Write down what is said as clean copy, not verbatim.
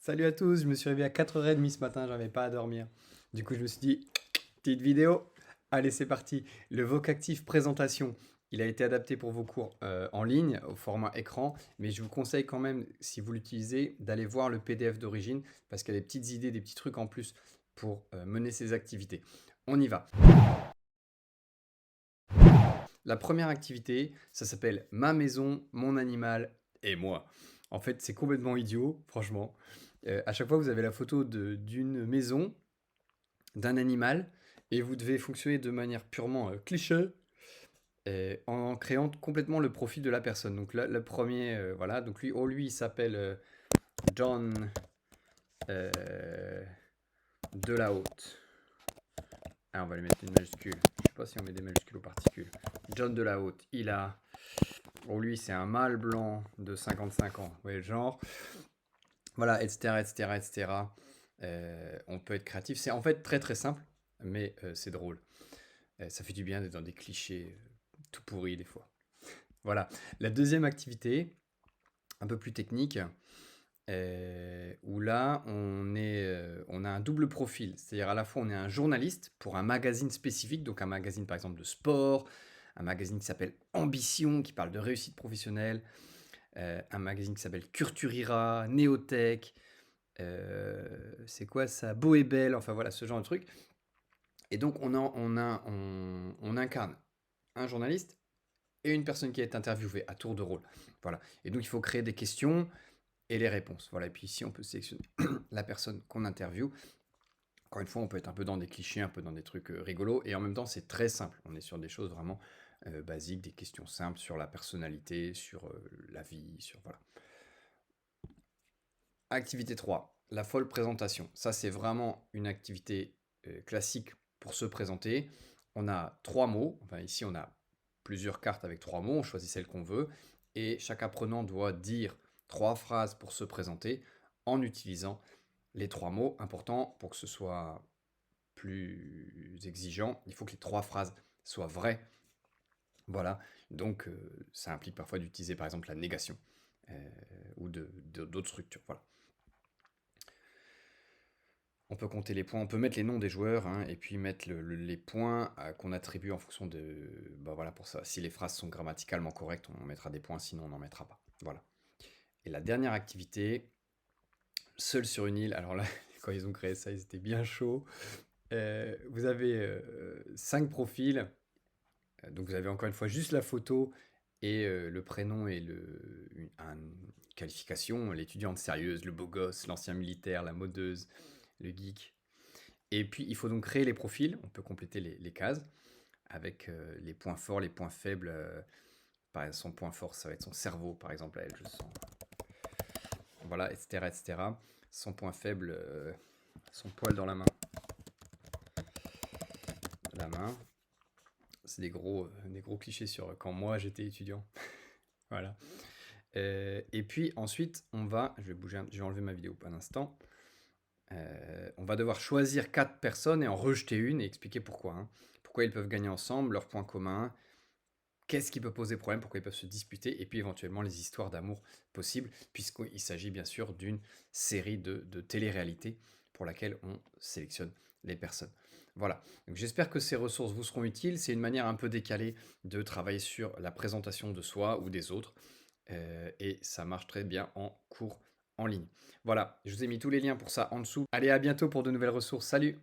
Salut à tous, je me suis réveillé à 4h30 ce matin, j'arrivais pas à dormir. Du coup, je me suis dit, petite vidéo. Allez, c'est parti. Le Vocactif présentation, il a été adapté pour vos cours en ligne, au format écran, mais je vous conseille quand même, si vous l'utilisez, d'aller voir le PDF d'origine, parce qu'il y a des petites idées, des petits trucs en plus pour mener ces activités. On y va. La première activité, ça s'appelle Ma maison, mon animal et moi. En fait, c'est complètement idiot, franchement. À chaque fois, vous avez la photo d'une maison, d'un animal, et vous devez fonctionner de manière purement cliché, en créant complètement le profil de la personne. Donc là, le premier, voilà, donc lui il s'appelle John euh, de la Haute. Ah, on va lui mettre une majuscule. Je sais pas si on met des majuscules aux particules. John de la Haute, il a... Pour lui, c'est un mâle blanc de 55 ans. Vous voyez le genre. Voilà, etc., etc., etc. On peut être créatif. C'est en fait très très simple, mais c'est drôle. Ça fait du bien d'être dans des clichés tout pourris des fois. Voilà. La deuxième activité, un peu plus technique, où là, on a un double profil. C'est-à-dire à la fois, on est un journaliste pour un magazine spécifique, donc un magazine par exemple de sport, un magazine qui s'appelle Ambition, qui parle de réussite professionnelle, un magazine qui s'appelle Culturira, Néotech, c'est quoi ça, Beau et Belle, enfin voilà, ce genre de truc. Et donc, on incarne un journaliste et une personne qui est interviewée à tour de rôle. Voilà. Et donc, il faut créer des questions et les réponses. Voilà. Et puis ici, on peut sélectionner la personne qu'on interviewe. Encore une fois, on peut être un peu dans des clichés, un peu dans des trucs rigolos. Et en même temps, c'est très simple. On est sur des choses vraiment basiques, des questions simples sur la personnalité, sur la vie, sur... Voilà. Activité 3, la folle présentation. Ça, c'est vraiment une activité classique pour se présenter. On a 3 mots. Enfin, ici, on a plusieurs cartes avec 3 mots. On choisit celle qu'on veut. Et chaque apprenant doit dire 3 phrases pour se présenter en utilisant les 3 mots. Important pour que ce soit plus exigeant, il faut que les 3 phrases soient vraies. Voilà. Donc, ça implique parfois d'utiliser par exemple la négation ou d'autres structures. Voilà. On peut compter les points, on peut mettre les noms des joueurs, hein, et puis mettre les points qu'on attribue en fonction de... Bah voilà, pour ça. Si les phrases sont grammaticalement correctes, on mettra des points, sinon on n'en mettra pas. Voilà. Et la dernière activité, seul sur une île. Alors là, quand ils ont créé ça, ils étaient bien chauds. Vous avez 5 profils. Donc vous avez encore une fois juste la photo et le prénom et une qualification, l'étudiante sérieuse, le beau gosse, l'ancien militaire, la modeuse, le geek. Et puis, il faut donc créer les profils. On peut compléter les cases avec les points forts, les points faibles. Par exemple, son point fort, ça va être son cerveau, par exemple, à elle, je sens. Voilà, etc., etc. Son point faible, son poil dans la main. La main. C'est des gros clichés sur quand moi j'étais étudiant. Voilà. Et puis ensuite, je vais bouger, je vais enlever ma vidéo un instant. On va devoir choisir 4 personnes et en rejeter une et expliquer pourquoi, hein. Pourquoi ils peuvent gagner ensemble, leurs points communs, qu'est-ce qui peut poser problème, pourquoi ils peuvent se disputer, et puis éventuellement les histoires d'amour possibles, puisqu'il s'agit bien sûr d'une série de télé-réalité pour laquelle on sélectionne les personnes. Voilà, donc j'espère que ces ressources vous seront utiles. C'est une manière un peu décalée de travailler sur la présentation de soi ou des autres, et ça marche très bien en cours en ligne. Voilà, je vous ai mis tous les liens pour ça en dessous. Allez, à bientôt pour de nouvelles ressources. Salut!